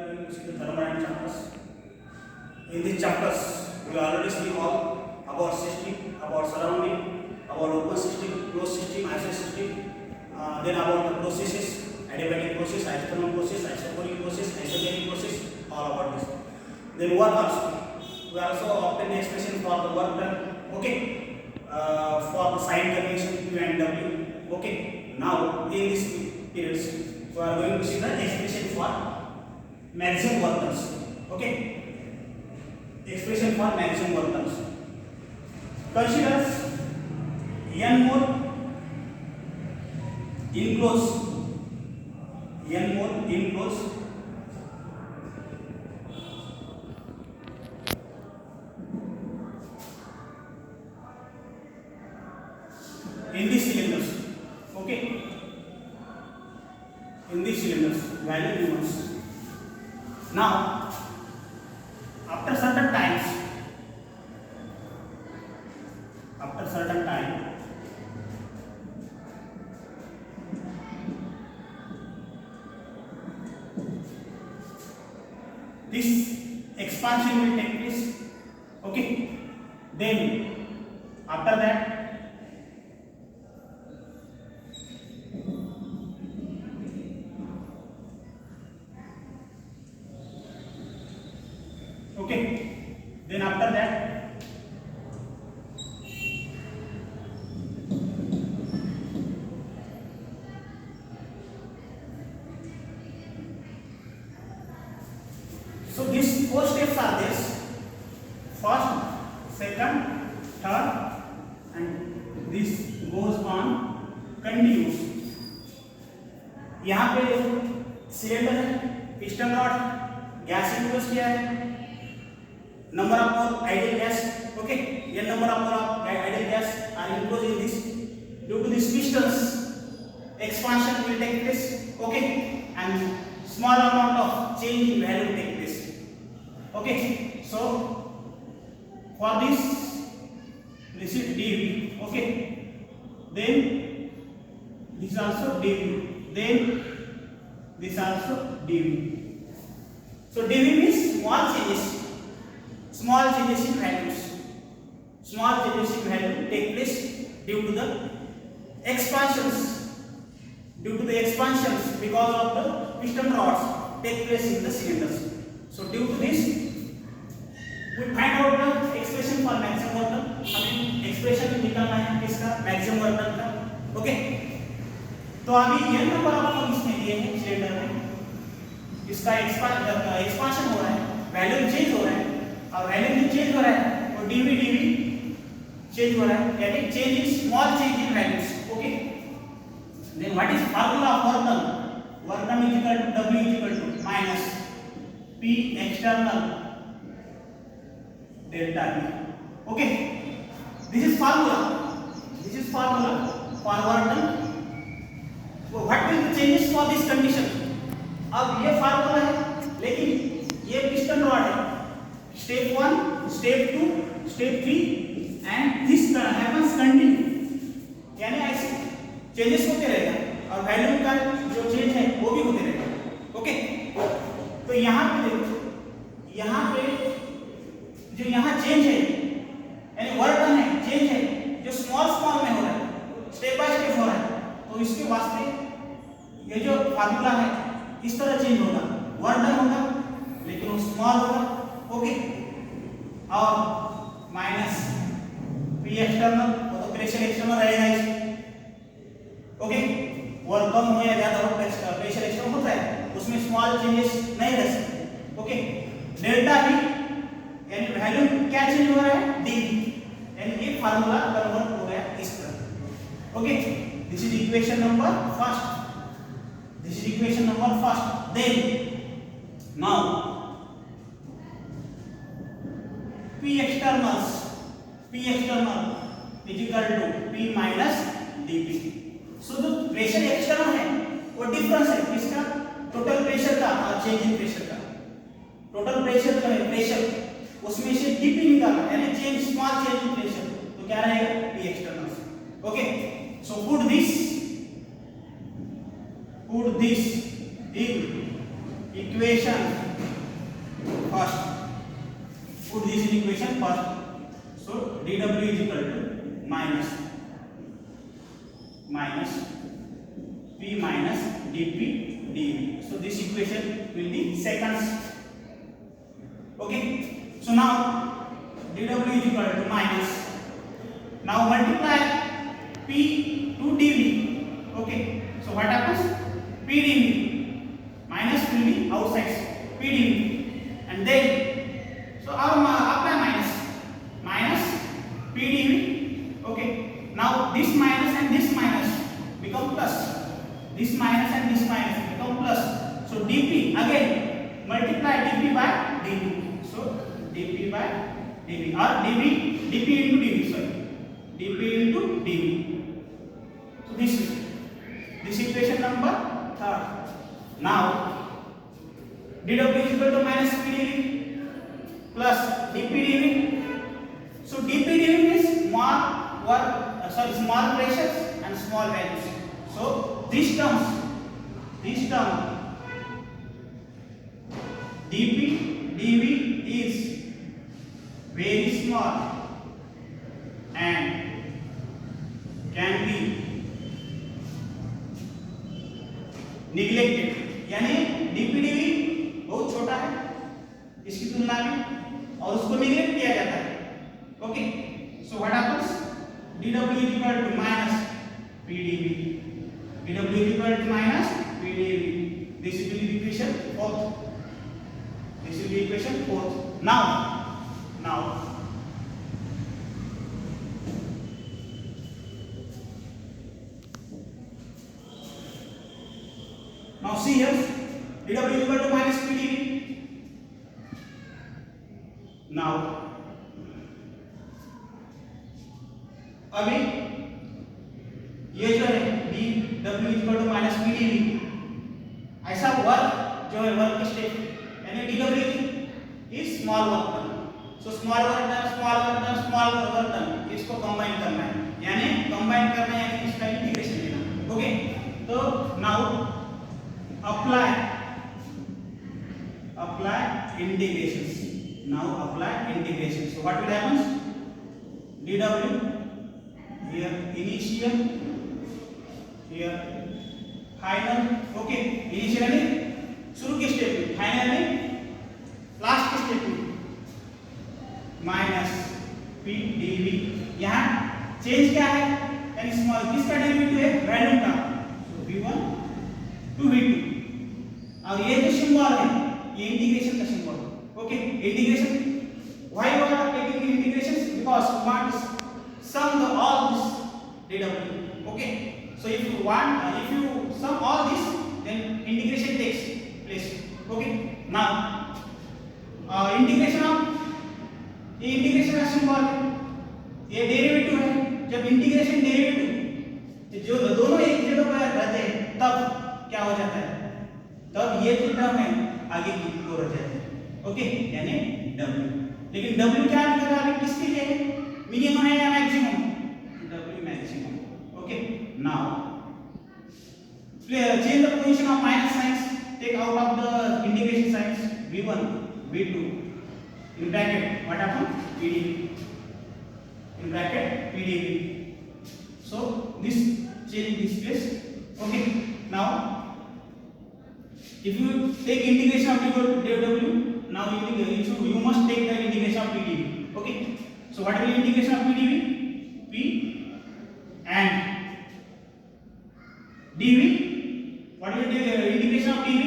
going to see the thermodynamic chapters. In these chapters, we already see all about system, about surrounding, about open system, closed system, iso system, then about the processes, adiabatic process, isothermal process, isobaric process, isogenic process, all about this. Then work also. We also obtain expression for the work done. Okay. For the sign convention Q and W. Okay. Now in this periods, we are going to see the expression for maximum work done. Okay. Expression for maximum work done. Consider n mole enclosed. N mole enclosed in these cylinders. Okay. In these cylinders, value given. Now, after certain time, this expansion will take place. Okay. Then after that, okay, then after that so these four steps are this: first, second, third, and this goes on continuous. यहाँ पे cylinder है, piston rod, gas enclose किया है, number of more ideal gas. Okay, n number of more ideal gas are enclosed in this. Due to these pistons, expansion will take place. Okay, and small amount of change in value will take place. Okay, so for this is dV. Okay, then this also dV, then this also dV. So dV means small changes in values. Small changes in value take place due to the expansions. Because of the piston rods take place in the cylinders. So due to this, we find out the expression for maximum work done. हमें expression निकालना है किसका? maximum work done का. Okay. तो अभी n number आपको इसमें दिए हैं सिलेंडर में. इसका एक्सपांशन हो रहा है, वैल्यू चेंज हो रहा है, और वैल्यू जो चेंज हो रहा है वो dV चेंज हो रहा है, यानी change in small change in values. Okay. Then what is formula of work done? Work done is equal to W is equal to minus P external delta V. Okay. This is formula for work done. What will the changes for this condition? अब ये formula है, लेकिन ये piston rod है. Step 1, Step 2, Step 3 and this happens continue. यानी ऐसे changes होते रहेगा और वैल्यू का जो चेंज है वो भी होते रहेगा. ओके. तो यहाँ पे देखो, यहाँ पे जो यहाँ चेंज है यानी वर्क डन है, चेंज है जो स्मॉल में हो रहा है, स्टेप बाय स्टेप हो रहा है. तो इसके वास्ते ये जो फार्मूला है इस तरह चेंज होगा. वर्क डन होगा लेकिन वो स्मॉल होगा. ओके. और माइनस पी एक्सटर्नल, वो तो प्रेशर एक्सटर्नल रहेगा इसमें. ओके. वर्क कम हो या ज्यादा हो, प्रेशर एक्सटर्नल होता है, उसमें स्मॉल चेंजेस नहीं रह सकते. ओके. डेल्टा V यानी वैल्यू क्या चेंज हो रहा है? dV. यानी ये फार्मूला कन्वर्ट हो गया इस तरह. Okay. This is equation number first. Then now P external is equal to P minus dP. So जो प्रेशर एक्सटर्नल है वो डिफरेंस है किसका? टोटल प्रेशर का और चेंज इन प्रेशर का. टोटल प्रेशर का है प्रेशर, उसमें से dP निकालना यानी चेंज, स्मॉल चेंज इन प्रेशर. तो क्या रहेगा? P external. Okay. So put this in equation first put this in equation first. So dw is equal to minus p minus dp dv. So this equation will be seconds. Okay, so now dw is equal to minus, now multiply p to dv. Okay, so what happens, p dv minus will be outside p dv, and then so our apply minus p dv. Okay, now this minus and this minus become plus, this minus and this minus become plus. So dp again multiply dp by dv. So dp by dv or dp into dv, sorry, dp into dv. So this equation number 3rd. Now dw is equal to minus p dv plus dp dv. So dp dv means small pressures and small values. So this term dp dv is very small and can be neglected, यानी dp dv बहुत छोटा है इसकी तुलना में और उसको neglect किया जाता है. Okay, so what happens, dw is equal to minus p dv, dw is equal to minus p dv. This will be equation 4th. This will be equation 4th. Now see here, dw is equal to minus p dv. Now अभी ये जो है dw is equal to minus p dv, ऐसा work जो है work step यानी dw is small work done. So small work done इसको combine करना है, यानी कंबाइन करना है यानी इसका इंटीग्रेशन लेना. ओके, तो now apply integrations. Now apply integrations. So what will happen, dw here initial, here final. Okay, initial में शुरू के स्टेप में, फाइनल में लास्ट के स्टेप में माइनस p dv. यहाँ चेंज क्या है, यानी स्मॉल किसका डेरिवेटिव है, वैल्यू का. So v1 to v2 और ये जो सिंबल है ये इंटीग्रेशन का symbol. Okay, integration why you are taking integrations, because you want to sum all this dw. Okay, so if you sum all this then integration takes place. Okay, now integration of, ये integration का symbol है, ये derivative है. जब integration derivative जो दोनों एक जगह पर रहते हैं तब क्या हो जाता है, तब ये जो टर्म है आगे की ओर रह जाती है. ओके, यानी w. लेकिन w क्या निकल रहा है, किसके लिए है, मिनिमम है या maximum, w maximum. Okay, now change the position of minus signs, take out of the integration signs, v1 v2 in bracket, what happens, p dv, in bracket p dv. So this change this place. Okay, now if you take integration of dw, now you must take the integration of p dv. Okay, so what will integration of p dv, p and dv, what will be the integration of dv,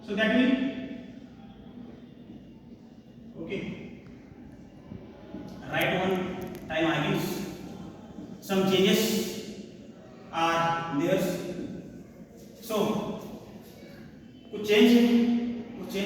so that will, okay, write one time again. Some changes are there. So कुछ change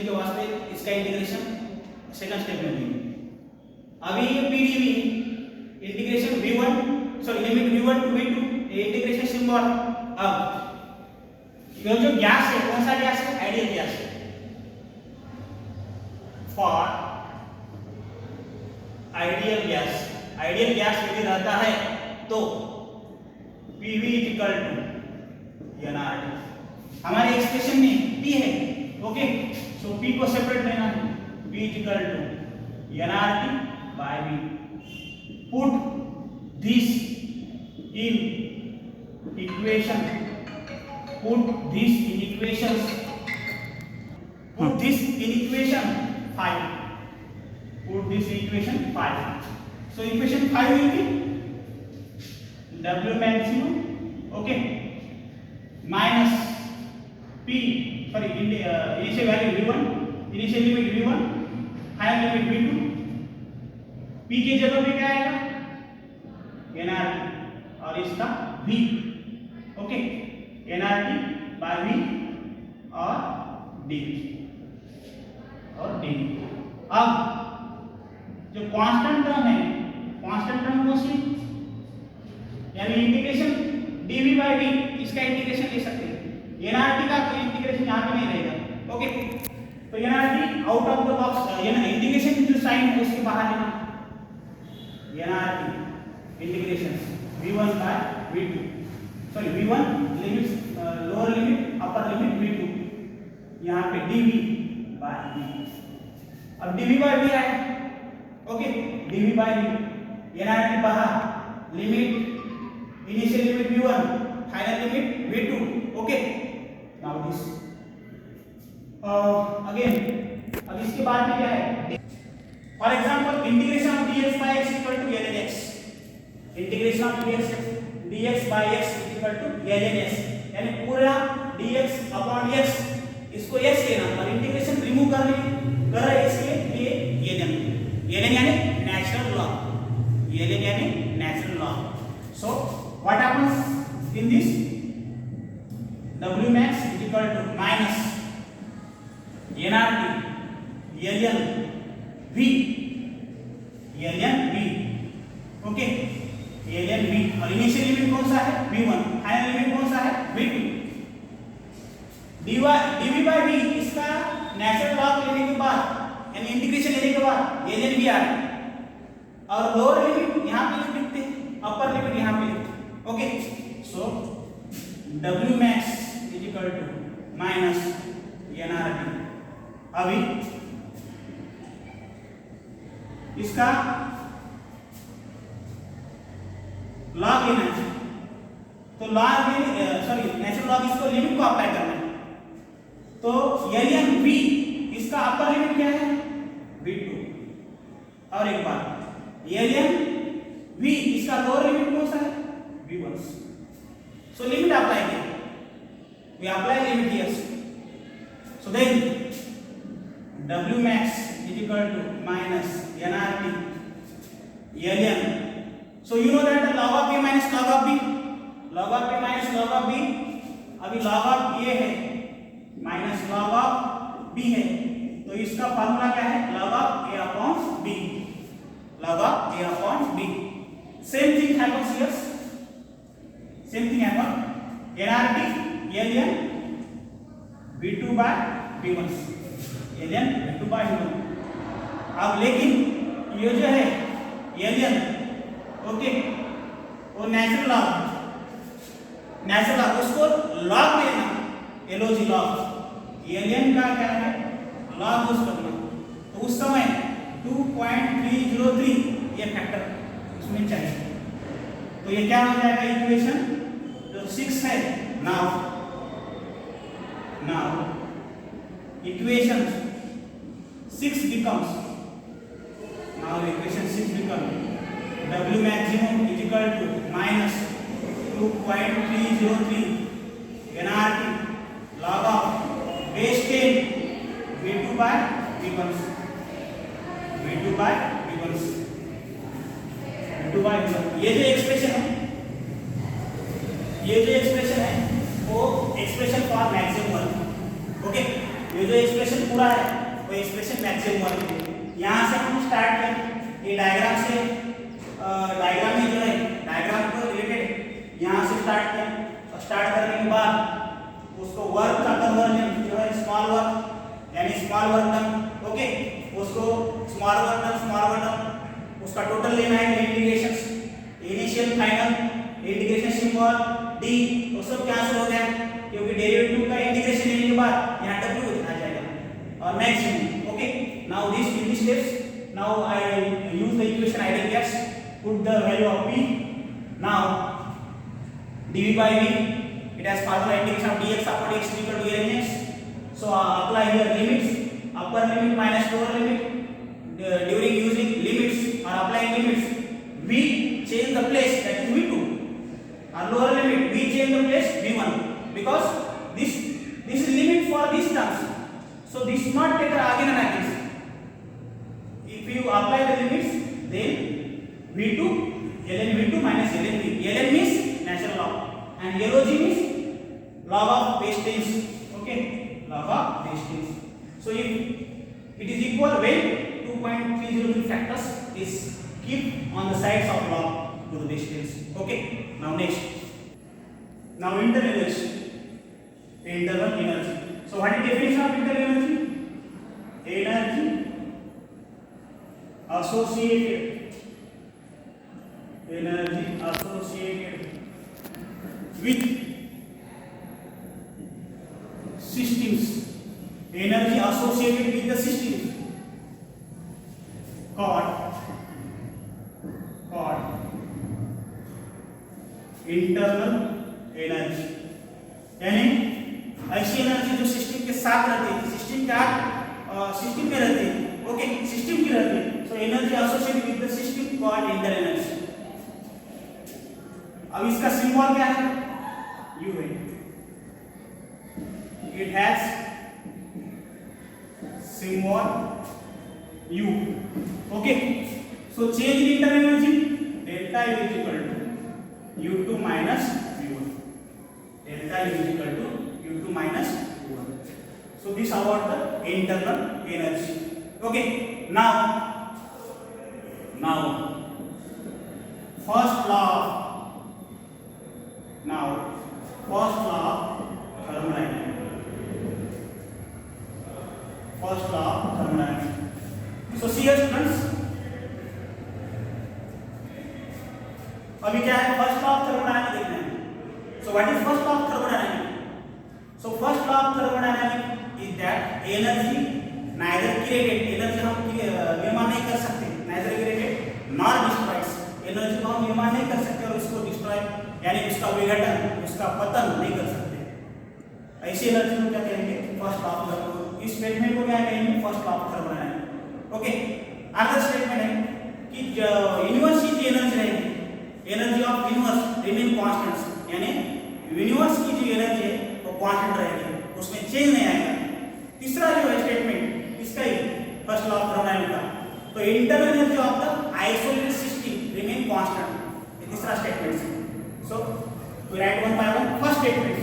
के वास्ते इसका integration second step में लेंगे. अभी ये pdv integration v1, sorry limit v1 to v2, ये integration symbol. अब ये जो गैस है कौन सा गैस है, आइडियल गैस है. फॉर आइडियल गैस यदि रहता है तो pv is equal to nRT. हमारे एक्सप्रेशन में p है. ओके, सो p को सेपरेट लेना है. P is equal to nRT by V. Put this in equation. Put this in equations. Put this in equation 5. Put this in equation 5. So equation 5 will be W maximum, okay, minus P, sorry, initial value V1, initial limit V1, final limit V2. P की जगह पे क्या आएगा? nRT और इसका V, okay, nRT by V और dV और dV. अब जो कांस्टेंट टर्म है, कांस्टेंट टर्म कौन सी, यानी इंटीग्रेशन dV by V, इसका इंटीग्रेशन ले सकते हैं. nRT का कोई इंटीग्रेशन यहाँ पे नहीं रहेगा, ओके. तो nRT out of the box, integration जो साइन है उसके बाहर लेना. nRT integration V1 by V2, sorry V1 limit, lower limit, upper limit V2, यहाँ पे dV by V. अब dV by V है, ओके, dV by V, nRT बाहर, limit, initial limit V1, final limit V2, okay. Now this again, अब इसके बाद में क्या है, for example integration of dx by x equal to ln x. Integration of dx by x equal to ln x, यानी पूरा dx upon x, इसको x लेना और इंटीग्रेशन रिमूव कर रहा है इसके लिए ln यानी नेचुरल लॉग, ln यानी natural log. So what happens in this, w max is equal to minus nRT ln V, okay, ln V. और इनिशियल लिमिट कौन सा है? V1, फाइनल लिमिट कौन सा है? V2. dv by V इसका natural log लेने के बाद, यानी इंटीग्रेशन लेने के बाद ln V आ रहा है, और लोअर लिमिट यहाँ पे लिखते हैं, अपर लिमिट यहाँ पे लिखते हैं, okay. So w max is equal to minus nRT. अभी इसका लॉग लेना है, तो लॉग सॉरी नेचुरल लॉग, इसको लिमिट को अप्लाई करना है. तो ln V इसका अपर लिमिट क्या है? V2. और एक बार ln V इसका लोअर लिमिट कौन सा है? V1. सो लिमिट अप्लाई किया, we apply limit here. So then W max is equal to minus nRT ln. So you know that log of A minus log of B, log of A minus log of B, अभी log of A है minus log of B है, तो इसका formula क्या है? log of A upon B, log of A upon B. Same thing happens here, same thing happens, nRT ln V2 by V1, ln V2 by V1. अब लेकिन ये जो है ln, ओके, वो नेचुरल लॉग उसको log लेना, LOG log, ln का क्या है? लॉग यूज करना. तो उस समय 2.303 ये फैक्टर उसमें चाहिए. तो ये क्या हो जाएगा? इक्वेशन जो 6 है, now equation 6 becomes, now equation 6 becomes W maximum is equal to minus 2.303 nRT log of base 10 V2 by V1, ये जो एक्सप्रेशन है वो एक्सप्रेशन फॉर मैक्सिमम, ओके. ये जो एक्सप्रेशन पूरा है वो एक्सप्रेशन मैक्सिमम है. यहाँ से हम स्टार्ट करें, ये डायग्राम से, डायग्राम में जो है डायग्राम को रिलेटेड यहाँ से स्टार्ट करें. स्टार्ट करने के बाद उसको वर्क का कन्वर्जन जो है स्मॉल वर्क, यानी स्मॉल वर्क डन, ओके, उसको स्मॉल वर्क डन उसका टोटल लेना है. Integration initial final integration symbol D, वो सब कैंसिल हो गया क्योंकि डेरिवेटिव का इंटीग्रेशन लेने के बाद यहाँ w आ जाएगा और maximum, okay. Now now this will be steps. Now I use the equation ideal gas, put the value of P. Now dV by V, it has formula integration of dx upon x equal to ln x. So apply here limits, upper limit minus lower limit. During using limits or applying limits, we change the place, that is V2, or lower limit we change the place V1, because this is limit for these terms. So this not take again and again. If you apply the limits, then V2 ln V2 minus ln V. ln means natural log and log means log of base 10. Okay, log of base 10. So if it is equal when 2.303 factors is keep on the sides of log to the base 10. Okay, now next. Now internal energy. Internal energy. So what is definition of internal energy? Energy associated with systems. Energy associated with the systems called internal energy. यानी ऐसी energy जो system के साथ रहती है, system के system में रहती है, ओके, सिस्टम की रहती है. So energy associated with the system called internal energy. अब इसका सिंबल क्या है? यू है. It has symbol you. Okay, so change in internal energy delta U is equal to U2 minus U1. Delta U is equal to U2 minus U1. So this about the internal energy. Okay, now first law of thermodynamics. So see here students, अभी क्या है? First law of thermodynamics देखना है. So what is first law of thermodynamics? So first law of thermodynamics is that energy neither created, energy हम निर्माण नहीं कर सकते, neither created nor destroyed. Energy को हम निर्माण नहीं कर सकते और उसको डिस्ट्रॉय यानी उसका विघटन, उसका पतन नहीं कर सकते. ऐसी एनर्जी को क्या कहेंगे? First law of thermodynamics. इस स्टेटमेंट को क्या कहेंगे? First law of thermodynamics. Okay, अगला स्टेटमेंट है कि यूनिवर्स की एनर्जी रहेगी, energy of universe remain constant, यानी यूनिवर्स की जो एनर्जी है वो कांस्टेंट रहेगी, उसमें चेंज नहीं आएगा. तीसरा जो है स्टेटमेंट इसका ही फर्स्ट लॉ ऑफ थर्मोडायनामिक्स का, तो internal energy of the isolated system remain constant. ये तीसरा स्टेटमेंट है. So we write one by one. First statement,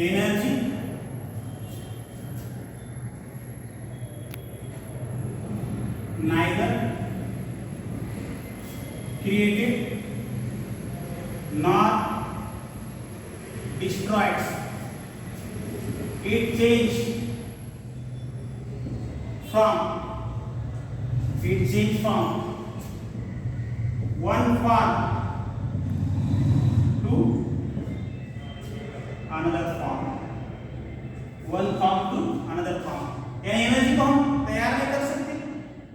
energy neither created nor destroyed. It changed from one form to another form. One form to another form. यानी energy को हम तैयार नहीं कर सकते,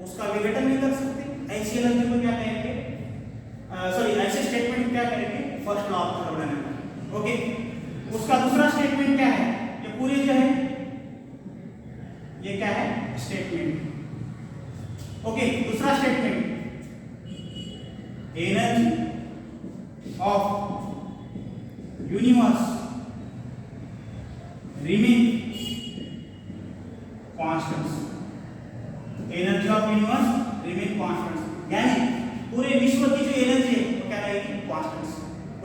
उसका विघटन नहीं कर सकते. ऐसी एनर्जी को क्या कहेंगे? ऐसे स्टेटमेंट क्या करेंगे? First law of thermodynamics. Okay, उसका दूसरा स्टेटमेंट क्या है? ये पूरी जो है ये क्या है? स्टेटमेंट. ओके, दूसरा statement, energy of universe remain constant. Energy of universe remain constant, यानी पूरे विश्व की जो एनर्जी है वो क्या रहेगी? Constant.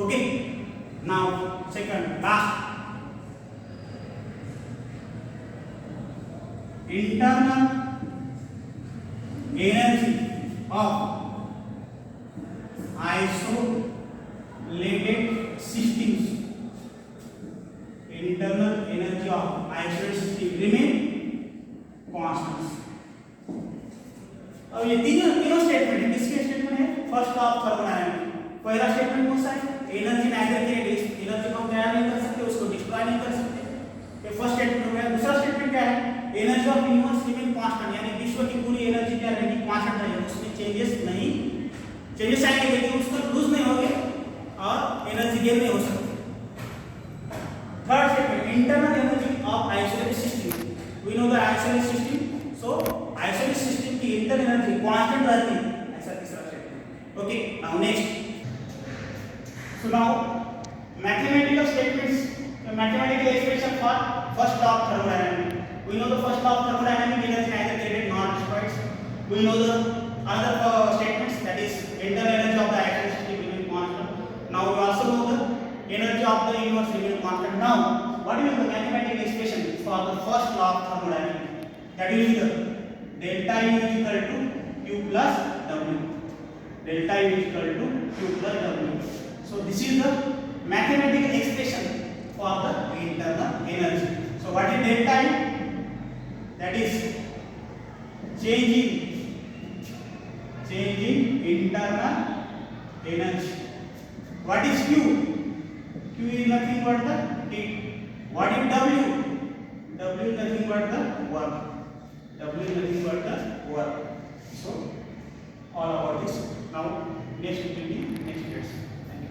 Okay, now second last, internal energy of isolated systems. Internal energy of isolated system remain constant. अब ये तीनों स्टेटमेंट है. किसके स्टेटमेंट है? First law of thermodynamics. पहला स्टेटमेंट कौन सा है? एनर्जी नाइदर क्रिएटेड, एनर्जी को हम तैयार नहीं कर सकते, उसको डिस्ट्रॉय नहीं कर सकते. ये फर्स्ट स्टेटमेंट हो गया. दूसरा स्टेटमेंट क्या है? Energy of universe remain constant, यानी विश्व की पूरी एनर्जी क्या रहेगी, कांस्टेंट रहेगी, उसमें चेंजेस आएंगे लेकिन उसका लूज नहीं होंगे और एनर्जी गेन नहीं हो सकती। Third statement, internal energy of isolated system, we know the isolated system, so isolated system की इंटरनल एनर्जी कांस्टेंट रहती है, ऐसा तीसरा statement. Okay, now next, so now mathematical statements, the mathematical expression for first law of thermodynamics. We know the first law of thermodynamics, energy neither created nor destroyed. We know the other statements, that is internal energy of the atom system remain constant. Now we also know the energy of the universe remain constant. Now what is the mathematical expression for the first law of thermodynamics? That is the delta U is equal to Q plus W. Delta U is equal to Q plus W. So this is the mathematical expression for the internal energy. So what is delta U? That is change in internal energy. What is Q? Q is nothing but the heat. What is W? W is nothing but the work. W is nothing but the work. So all about this. Now next will be